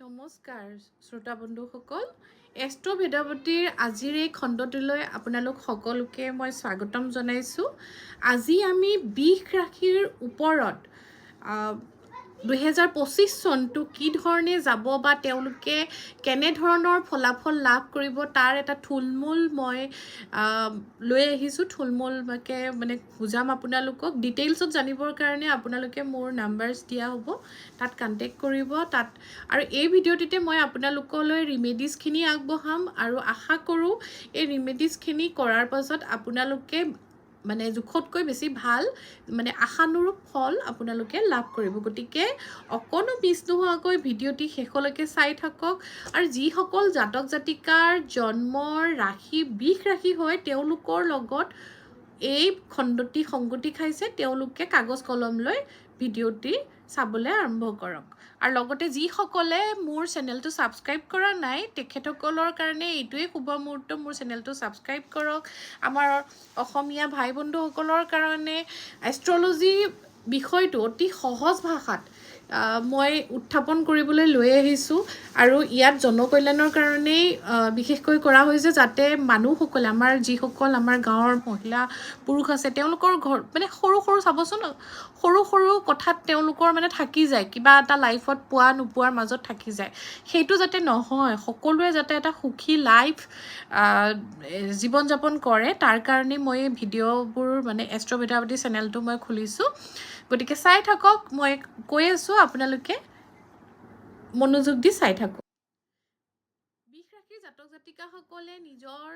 নমস্কাৰ শ্ৰোতা বন্ধুসকল এষ্ট্ৰ ভেদাৱতীৰ আজিৰ এই খণ্ডটোলৈ আপোনালোক সকলোকে মই স্বাগতম জনাইছোঁ। আজি আমি বিষ ৰাশিৰ ওপৰত 2025 চনটো কি ধৰণে যাব বা তেওঁলোকে কেনেধৰণৰ ফলাফল লাভ কৰিব তাৰ এটা থুলমূল মই লৈ আহিছোঁ। থুলমূলকৈ মানে বুজাম আপোনালোকক। ডিটেইলছত জানিবৰ কাৰণে আপোনালোকে মোৰ নাম্বাৰছ দিয়া হ'ব, তাত কণ্টেক্ট কৰিব। আৰু এই ভিডিঅ'টিতে মই আপোনালোকলৈ ৰিমেডিজখিনি আগবঢ়াম আৰু আশা কৰোঁ এই ৰিমেডিজখিনি কৰাৰ পাছত আপোনালোকে মানে জোখতকৈ বেছি ভাল মানে আশানুৰূপ ফল আপোনালোকে লাভ কৰিব। গতিকে অকণো মিছ নোহোৱাকৈ ভিডিঅ'টি শেষলৈকে চাই থাকক। আৰু যিসকল জাতক জাতিকাৰ জন্মৰ ৰাশি বিষ ৰাশি হয় তেওঁলোকৰ লগত এই খণ্ডটি সংগতি খাইছে, তেওঁলোকে কাগজ কলম লৈ ভিডিঅ'টি চাবলৈ আৰম্ভ কৰক। আৰু লগতে যিসকলে মোৰ চেনেলটো ছাবস্ক্ৰাইব কৰা নাই তেখেতসকলৰ কাৰণে এইটোৱেই শুভ মুহূৰ্ত, মোৰ চেনেলটো ছাবস্ক্ৰাইব কৰক। আমাৰ অসমীয়া ভাই বন্ধুসকলৰ কাৰণে এষ্ট্ৰলজি বিষয়টো অতি সহজ ভাষাত মই উত্থাপন কৰিবলৈ লৈ আহিছোঁ আৰু ইয়াত জনকল্যাণৰ কাৰণেই বিশেষকৈ কৰা হৈছে, যাতে মানুহসকলে আমাৰ যিসকল আমাৰ গাঁৱৰ মহিলা পুৰুষ আছে তেওঁলোকৰ ঘৰ মানে সৰু সৰু চাবচোন, সৰু সৰু কথাত তেওঁলোকৰ মানে থাকি যায়, কিবা এটা লাইফত পোৱা নোপোৱাৰ মাজত থাকি যায়। সেইটো যাতে নহয়, সকলোৱে যাতে এটা সুখী লাইফ জীৱন যাপন কৰে, তাৰ কাৰণে মই এই ভিডিঅ'বোৰ মানে এষ্ট্ৰ ভেদাৱতী চেনেলটো মই খুলিছোঁ। গতিকে চাই থাকক, মই কৈ আছোঁ আপোনালোকে মনোযোগ দি চাই থাকক। বিষ ৰাশিৰ জাতক জাতিকাসকলে নিজৰ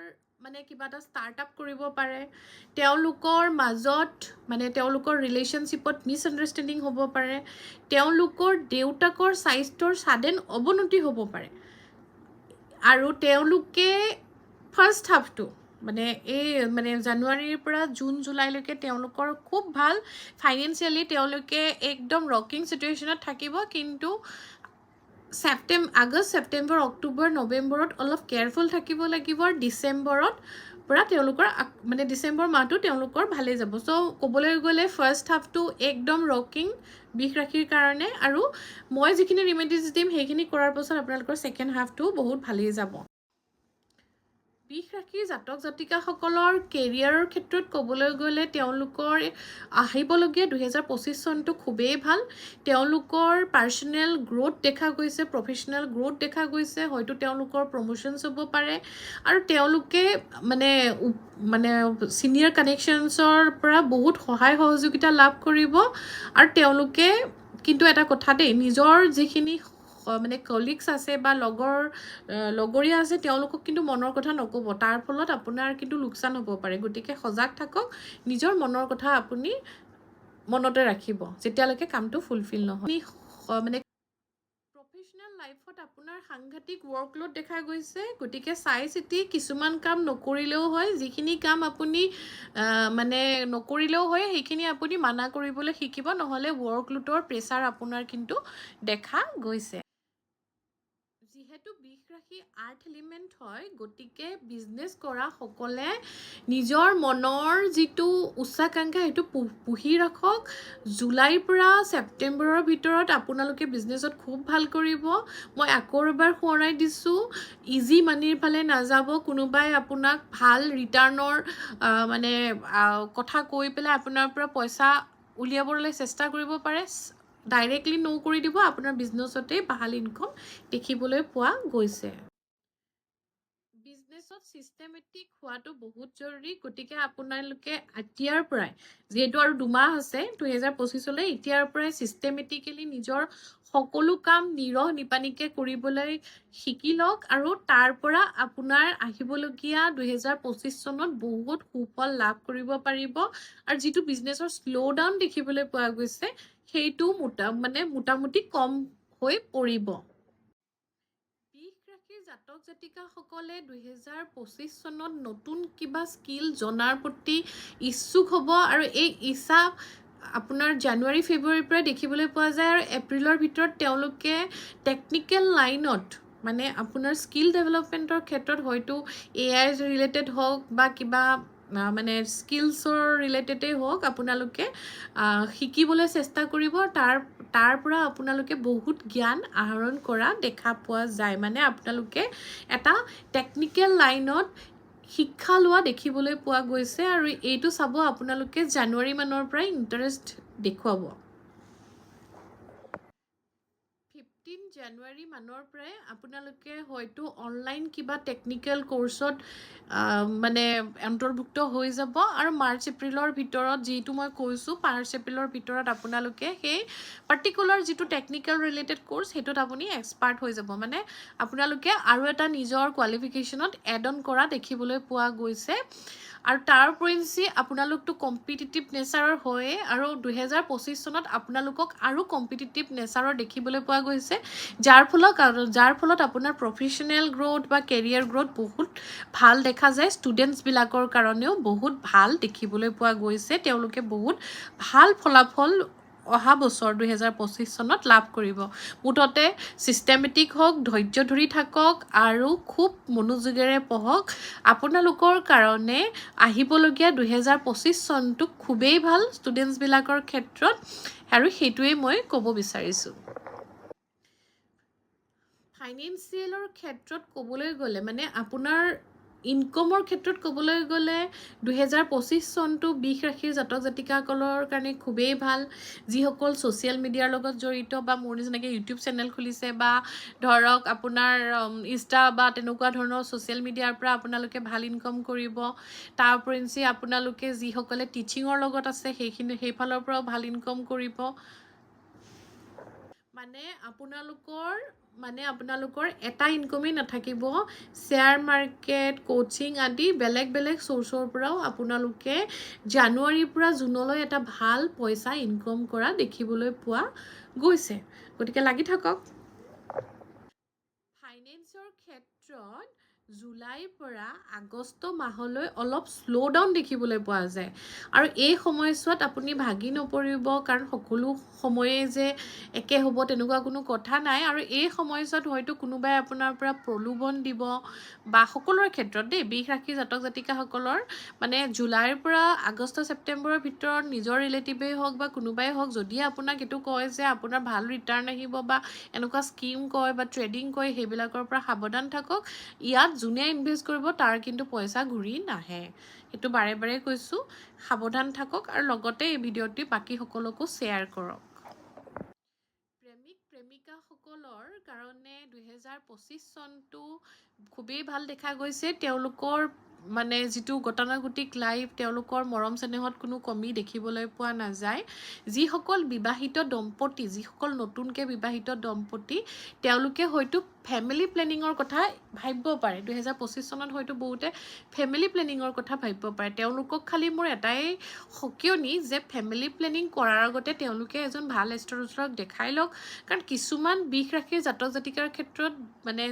মানে কিবা এটা ষ্টাৰ্টআপ কৰিব পাৰে। তেওঁলোকৰ মাজত মানে তেওঁলোকৰ ৰিলেশ্যনশ্বিপত মিছআণ্ডাৰষ্টেণ্ডিং হ'ব পাৰে। তেওঁলোকৰ দেউতাকৰ স্বাস্থ্যৰ ছাডেন অৱনতি হ'ব পাৰে আৰু তেওঁলোকে ফাৰ্ষ্ট হাফটো মানে এই মানে জানুৱাৰীৰ পৰা জুন জুলাইলৈকে তেওঁলোকৰ খুব ভাল ফাইনেন্সিয়েলি, তেওঁলোকে একদম ৰকিং চিটুৱেশ্যনত থাকিব। কিন্তু আগষ্ট ছেপ্টেম্বৰ অক্টোবৰ নৱেম্বৰত অলপ কেয়াৰফুল থাকিব লাগিব। আৰু ডিচেম্বৰত পৰা তেওঁলোকৰ মানে ডিচেম্বৰ মাহটো তেওঁলোকৰ ভালেই যাব। চ' ক'বলৈ গ'লে ফাৰ্ষ্ট হাফটো একদম ৰকিং বিষ ৰাশিৰ কাৰণে, আৰু মই যিখিনি ৰিমেডিজ দিম সেইখিনি কৰাৰ পাছত আপোনালোকৰ ছেকেণ্ড হাফটো বহুত ভালেই যাব। বিষ ৰাশিৰ জাতক জাতিকাসকলৰ কেৰিয়াৰৰ ক্ষেত্ৰত ক'বলৈ গ'লে তেওঁলোকৰ আহিবলগীয়া 2025 চনটো খুবেই ভাল। তেওঁলোকৰ পাৰ্চনেল গ্ৰ'থ দেখা গৈছে, প্ৰফেশ্যনেল গ্ৰ'থ দেখা গৈছে, হয়তো তেওঁলোকৰ প্ৰমোশ্যনছ হ'ব পাৰে আৰু তেওঁলোকে মানে ছিনিয়ৰ কানেকশ্যনছৰ পৰা বহুত সহায় সহযোগিতা লাভ কৰিব। আৰু তেওঁলোকে কিন্তু এটা কথা দেই, নিজৰ যিখিনি মানে কলিগছ আছে বা লগৰীয়া আছে তেওঁলোকক কিন্তু মনৰ কথা নক'ব, তাৰ ফলত আপোনাৰ কিন্তু লোকচান হ'ব পাৰে। গতিকে সজাগ থাকক, নিজৰ মনৰ কথা আপুনি মনতে ৰাখিব যেতিয়ালৈকে কামটো ফুলফিল নহয়। মানে প্ৰফেশ্যনেল লাইফত আপোনাৰ সাংঘাতিক ৱৰ্কলোড দেখা গৈছে। গতিকে চাই চিতি কিছুমান কাম নকৰিলেও হয়, যিখিনি কাম আপুনি মানে নকৰিলেও হয় সেইখিনি আপুনি মানা কৰিবলৈ শিকিব, নহ'লে ৱৰ্কলোডৰ প্ৰেছাৰ আপোনাৰ কিন্তু দেখা গৈছে। যিহেতু বিষ ৰাশি আৰ্থ এলিমেণ্ট হয়, গতিকে বিজনেছ কৰা সকলে নিজৰ মনৰ যিটো উচ্চাকাংক্ষা সেইটো পুহি ৰাখক। জুলাইৰ পৰা ছেপ্টেম্বৰৰ ভিতৰত আপোনালোকে বিজনেছত খুব ভাল কৰিব। মই আকৌ এবাৰ সোঁৱৰাই দিছোঁ, ইজি মানিৰ ফালে নাযাব। কোনোবাই আপোনাক ভাল ৰিটাৰ্ণৰ মানে কথা কৈ পেলাই আপোনাৰ পৰা পইচা উলিয়াবলৈ চেষ্টা কৰিব পাৰে। ডাইৰেক্টলি ন' কৰি দিব, আপোনাৰ বিজনেছতে ভাল ইনকম দেখিবলৈ পোৱা গৈছে। বিজনেছত ছিষ্টেমেটিক হোৱাটো বহুত জৰুৰী। গতিকে আপোনালোকে এতিয়াৰ পৰাই, যিহেতু আৰু 2 মাহ আছে 2025লৈ, এতিয়াৰ পৰাই ছিষ্টেমেটিকেলি নিজৰ সকলো কাম নিৰহ নিপানীকৈ কৰিবলৈ শিকি লওক আৰু তাৰ পৰা আপোনাৰ আহিবলগীয়া 2025 চনত বহুত সুফল লাভ কৰিব পাৰিব। আৰু যিটো বিজনেছৰ শ্ল' ডাউন দেখিবলৈ পোৱা গৈছে সেইটো মোটামুটি কম হৈ পৰিব। বিষ ৰাশিৰ জাতক জাতিকাসকলে 2025 চনত নতুন কিবা স্কিল জনাৰ প্ৰতি ইচ্ছুক হ'ব আৰু এই ইচ্ছা আপোনাৰ জানুৱাৰী ফেব্ৰুৱাৰীৰ পৰা দেখিবলৈ পোৱা যায়। আৰু এপ্ৰিলৰ ভিতৰত তেওঁলোকে টেকনিকেল লাইনত মানে আপোনাৰ স্কিল ডেভেলপমেণ্টৰ ক্ষেত্ৰত হয়তো AI ৰিলেটেড হওক বা কিবা মানে স্কিলছৰ ৰিলেটেডেই হওক আপোনালোকে শিকিবলৈ চেষ্টা কৰিব। তাৰ পৰা আপোনালোকে বহুত জ্ঞান আহৰণ কৰা দেখা পোৱা যায় মানে আপোনালোকে এটা টেকনিকেল লাইনত শিক্ষা লোৱা দেখিবলৈ পোৱা গৈছে আৰু এইটো চাব আপোনালোকে জানুৱাৰী মানৰ পৰাই ইণ্টাৰেষ্ট দেখুৱাব 15 জানুৱাৰী মানৰ পৰাই আপোনালোকে হয়তো অনলাইন কিবা টেকনিকেল কোৰ্চত মানে অন্তৰ্ভুক্ত হৈ যাব আৰু মাৰ্চ এপ্ৰিলৰ ভিতৰত যিটো মই কৈছোঁ মাৰ্চ এপ্ৰিলৰ ভিতৰত আপোনালোকে সেই পাৰ্টিকুলাৰ যিটো টেকনিকেল ৰিলেটেড কোৰ্চ সেইটোত আপুনি এক্সপাৰ্ট হৈ যাব মানে আপোনালোকে আৰু এটা নিজৰ কোৱালিফিকেশ্যনত এড অন কৰা দেখিবলৈ পোৱা গৈছে আৰু তাৰ উপৰিঞ্চি আপোনালোকতো কম্পিটিটিভ নেচাৰৰ হয়ে আৰু 2025 চনত আপোনালোকক আৰু কম্পিটিটিভ নেচাৰৰ দেখিবলৈ পোৱা গৈছে যাৰ ফলত আপোনাৰ প্ৰফেশ্যনেল গ্ৰ'থ বা কেৰিয়াৰ গ্ৰ'থ বহুত ভাল দেখা যায় ষ্টুডেণ্টছবিলাকৰ কাৰণেও বহুত ভাল দেখিবলৈ পোৱা গৈছে তেওঁলোকে বহুত ভাল ফলাফল অহা বছৰ 2025 চনত লাভ কৰিব মুঠতে ছিষ্টেমেটিক হওক ধৈৰ্য ধৰি থাকক আৰু খুব মনোযোগেৰে পঢ়ক আপোনালোকৰ কাৰণে আহিবলগীয়া 2025 চনটো খুবেই ভাল ষ্টুডেণ্টছবিলাকৰ ক্ষেত্ৰত আৰু সেইটোৱেই মই ক'ব বিচাৰিছোঁ ফাইনেন্সিয়েলৰ ক্ষেত্ৰত ক'বলৈ গ'লে মানে আপোনাৰ ইনকমৰ ক্ষেত্ৰত ক'বলৈ গ'লে 2025 চনটো বিষ ৰাশিৰ জাতক জাতিকাসকলৰ কাৰণে খুবেই ভাল যিসকল ছ'চিয়েল মিডিয়াৰ লগত জড়িত বা মোৰ নিচিনাকৈ ইউটিউব চেনেল খুলিছে বা ধৰক আপোনাৰ ইনষ্টা বা তেনেকুৱা ধৰণৰ ছ'চিয়েল মিডিয়াৰ পৰা আপোনালোকে ভাল ইনকম কৰিব তাৰ উপৰিঞ্চি আপোনালোকে যিসকলে টিচিঙৰ লগত আছে সেইফালৰ পৰাও ভাল ইনকম কৰিব মানে আপোনালোকৰ এটা ইনকমেই নাথাকিব শ্বেয়াৰ মাৰ্কেট কোচিং আদি বেলেগ বেলেগ চ'ৰ্চৰ পৰাও আপোনালোকে জানুৱাৰীৰ পৰা জুনলৈ এটা ভাল পইচা ইনকম কৰা দেখিবলৈ পোৱা গৈছে গতিকে লাগি থাকক ফাইনেন্সৰ ক্ষেত্ৰত জুলাইৰ পৰা আগষ্ট মাহলৈ অলপ শ্ল' ডাউন দেখিবলৈ পোৱা যায় আৰু এই সময়ছোৱাত আপুনি ভাগি নপৰিব কাৰণ সকলো সময়ে যে একে হ'ব তেনেকুৱা কোনো কথা নাই আৰু এই সময়ছোৱাত হয়তো কোনোবাই আপোনাৰ পৰা প্ৰলোভন দিব বা সকলোৰে ক্ষেত্ৰত দেই বিষ ৰাশি জাতক জাতিকাসকলৰ মানে জুলাইৰ পৰা আগষ্ট ছেপ্টেম্বৰৰ ভিতৰত নিজৰ ৰিলেটিভেই হওক বা কোনোবাই হওক যদিহে আপোনাক এইটো কয় যে আপোনাৰ ভাল ৰিটাৰ্ণ আহিব বা এনেকুৱা স্কিম কয় বা ট্ৰেডিং কয় সেইবিলাকৰ পৰা সাৱধান থাকক ইয়াত যোনে ইনভেষ্ট কৰিব তাৰ কিন্তু পইচা ঘূৰি নাহে সেইটো বাৰে বাৰে কৈছোঁ সাৱধান থাকক আৰু লগতে এই ভিডিঅ'টি বাকী সকলকো শ্বেয়াৰ কৰক প্ৰেমিকাসকলৰ কাৰণে 2025 চনটো খুবেই ভাল দেখা গৈছে তেওঁলোকৰ মানে যিটো গতানুগতিক লাইফ তেওঁলোকৰ মৰম চেনেহত কোনো কমি দেখিবলৈ পোৱা নাযায় যিসকল বিবাহিত দম্পতি যিসকল নতুনকৈ বিবাহিত দম্পতি তেওঁলোকে হয়তো ফেমিলি প্লেনিঙৰ কথা ভাবিব পাৰে 2025 চনত হয়তো বহুতে ফেমিলি প্লেনিঙৰ কথা ভাবিব পাৰে তেওঁলোকক খালি মোৰ এটাই সকিয়নি যে ফেমিলি প্লেনিং কৰাৰ আগতে তেওঁলোকে এজন ভাল এষ্ট্ৰলজাৰক দেখাই লওক কাৰণ কিছুমান বিষ ৰাশিৰ জাতক জাতিকাৰ ক্ষেত্ৰত মানে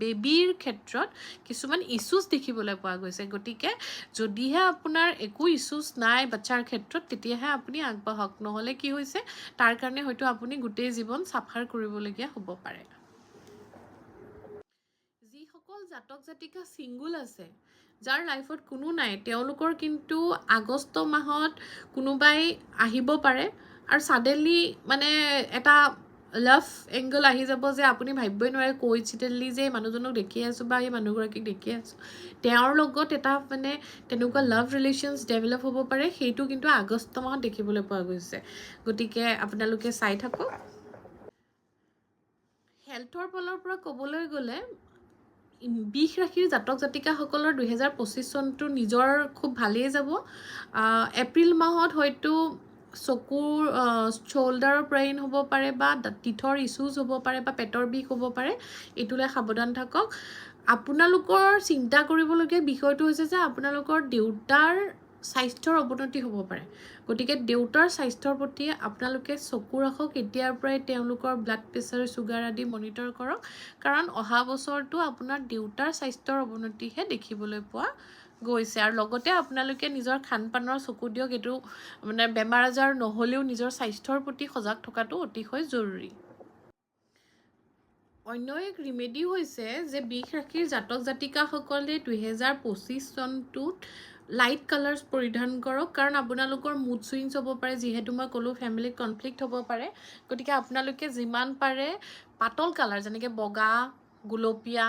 বেবীৰ ক্ষেত্ৰত কিছুমান ইছ্যুজ দেখিবলৈ পোৱা গৈছে গতিকে যদিহে আপোনাৰ একো ইছ্যুজ নাই বাচ্চাৰ ক্ষেত্ৰত তেতিয়াহে আপুনি আগবাঢ়ক নহ'লে কি হৈছে তাৰ কাৰণে হয়তো আপুনি গোটেই জীৱন চাফাৰ কৰিবলগীয়া হ'ব পাৰে যিসকল জাতক জাতিকা ছিংগুল আছে যাৰ লাইফত কোনো নাই তেওঁলোকৰ কিন্তু আগষ্ট মাহত কোনোবাই আহিব পাৰে আৰু ছাডেনলি মানে এটা লাভ এংগল আহি যাব যে আপুনি ভাবিবই নোৱাৰে কোইনচিডেণ্টলি যে মানুহজনক দেখি আছোঁ বা এই মানুহগৰাকীক দেখি আছোঁ তেওঁৰ লগত এটা মানে তেনেকুৱা লাভ ৰিলেশ্যনছ ডেভেলপ হ'ব পাৰে সেইটো কিন্তু আগষ্ট মাহত দেখিবলৈ পোৱা গৈছে গতিকে আপোনালোকে চাই থাকক হেল্থৰ ফালৰ পৰা ক'বলৈ গ'লে বিষ ৰাশিৰ জাতক জাতিকাসকলৰ 2025 চনটো নিজৰ খুব ভালেই যাব এপ্ৰিল মাহত হয়তো চকুৰ শ্ব'ল্ডাৰৰ পেইন হ'ব পাৰে বা টিথৰ ইছ্যুজ হ'ব পাৰে বা পেটৰ বিষ হ'ব পাৰে এইটোলৈ সাৱধান থাকক আপোনালোকৰ চিন্তা কৰিবলগীয়া বিষয়টো হৈছে যে আপোনালোকৰ দেউতাৰ স্বাস্থ্যৰ অৱনতি হ'ব পাৰে গতিকে দেউতাৰ স্বাস্থ্যৰ প্ৰতি আপোনালোকে চকু ৰাখক এতিয়াৰ পৰাই তেওঁলোকৰ ব্লাড প্ৰেছাৰ চুগাৰ আদি মনিটৰ কৰক কাৰণ অহা বছৰটো আপোনাৰ দেউতাৰ স্বাস্থ্যৰ অৱনতিহে দেখিবলৈ পোৱা গৈছে আৰু লগতে আপোনালোকে নিজৰ খান পানৰ চকু দিয়ক এইটো মানে বেমাৰ আজাৰ নহ'লেও নিজৰ স্বাস্থ্যৰ প্ৰতি সজাগ থকাটো অতিশয় জৰুৰী অন্য এক ৰিমেডি হৈছে যে বিষ ৰাশিৰ জাতক জাতিকাসকলে 2025 চনটোত লাইট কালাৰ্ছ পৰিধান কৰক, কাৰণ আপোনালোকৰ মুড চুইংছ হ'ব পাৰে, যিহেতু মই ক'লোঁ ফেমিলিত কনফ্লিক্ট হ'ব পাৰে, গতিকে আপোনালোকে যিমান পাৰে পাতল কালাৰ যেনেকৈ বগা, গুলপীয়া,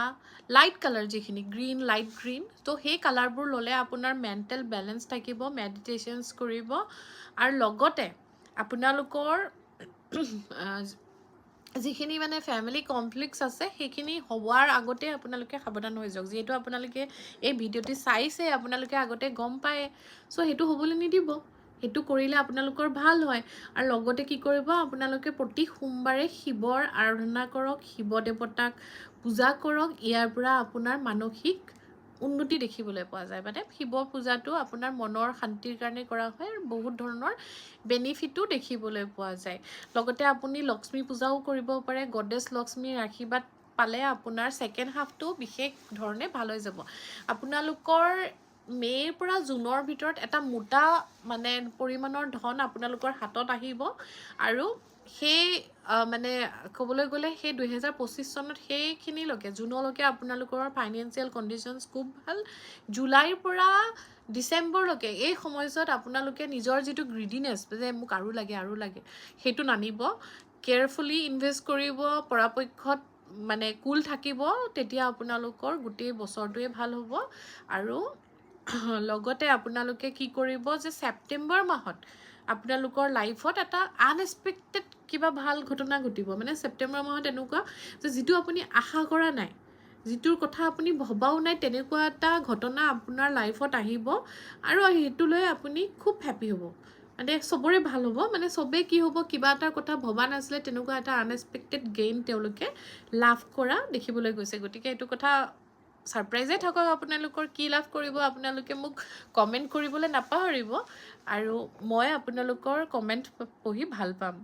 লাইট কালাৰ যিখিনি গ্ৰীণ, লাইট গ্ৰীণ, তো সেই কালাৰবোৰ ল'লে আপোনাৰ মেণ্টেল বেলেঞ্চ থাকিব, মেডিটেশ্যনছ কৰিব, আৰু লগতে আপোনালোকৰ যিখিনি মানে ফেমিলি কনফ্লিক্টছ আছে সেইখিনি হোৱাৰ আগতে আপোনালোকে সাৱধান হৈ যাওক, যিহেতু আপোনালোকে এই ভিডিঅ'টি চাইছে, আপোনালোকে আগতে গম পায়, চ' সেইটো হ'বলৈ নিদিব, সেইটো কৰিলে আপোনালোকৰ ভাল হয়। আৰু লগতে কি কৰিব, আপোনালোকে প্ৰতি সোমবাৰে শিৱৰ আৰাধনা কৰক, শিৱ দেৱতাক পূজা কৰক, ইয়াৰ পৰা আপোনাৰ মানসিক উন্নতি দেখিবলৈ পোৱা যায়। মানে শিৱ পূজাটো আপোনাৰ মনৰ শান্তিৰ কাৰণে কৰা হয় আৰু বহুত ধৰণৰ বেনিফিটো দেখিবলৈ পোৱা যায়। লগতে আপুনি লক্ষ্মী পূজাও কৰিব পাৰে, গডেছ লক্ষ্মীৰ আশীৰ্বাদ পালে আপোনাৰ ছেকেণ্ড হাফটো বিশেষ ধৰণে ভাল হৈ যাব। আপোনালোকৰ মে'ৰ পৰা জুনৰ ভিতৰত এটা মোটা মানে পৰিমাণৰ ধন আপোনালোকৰ হাতত আহিব, আৰু সেই মানে ক'বলৈ গ'লে সেই 2025 চনত সেইখিনিলৈকে জুনলৈকে আপোনালোকৰ ফাইনেন্সিয়েল কণ্ডিশ্যনছ খুব ভাল। জুলাইৰ পৰা ডিচেম্বৰলৈকে এই সময়ছোৱাত আপোনালোকে নিজৰ যিটো গ্ৰিডিনেছ যে মোক আৰু লাগে সেইটো নানিব, কেয়াৰফুলি ইনভেষ্ট কৰিব, পৰাপক্ষত মানে কুল থাকিব, তেতিয়া আপোনালোকৰ গোটেই বছৰটোৱে ভাল হ'ব। আৰু লগতে আপোনালোকে কি কৰিব যে ছেপ্টেম্বৰ মাহত আপোনালোকৰ লাইফত এটা আনএক্সপেক্টেড কিবা ভাল ঘটনা ঘটিব। মানে ছেপ্টেম্বৰ মাহত এনেকুৱা যে যিটো আপুনি আশা কৰা নাই, যিটোৰ কথা আপুনি ভবাও নাই, তেনেকুৱা এটা ঘটনা আপোনাৰ লাইফত আহিব, আৰু সেইটো লৈ আপুনি খুব হেপ্পী হ'ব, মানে চবৰে ভাল হ'ব। মানে চবেই কি হ'ব, কিবা এটাৰ কথা ভবা নাছিলে, তেনেকুৱা এটা আনএক্সপেক্টেড গেইন তেওঁলোকে লাভ কৰা দেখিবলৈ গৈছে। গতিকে এইটো কথা ছাৰপ্ৰাইজে থাকক, আপোনালোকৰ কি লাভ কৰিব আপোনালোকে মোক কমেণ্ট কৰিবলৈ নাপাহৰিব, আৰু মই আপোনালোকৰ কমেণ্ট পঢ়ি ভাল পাম।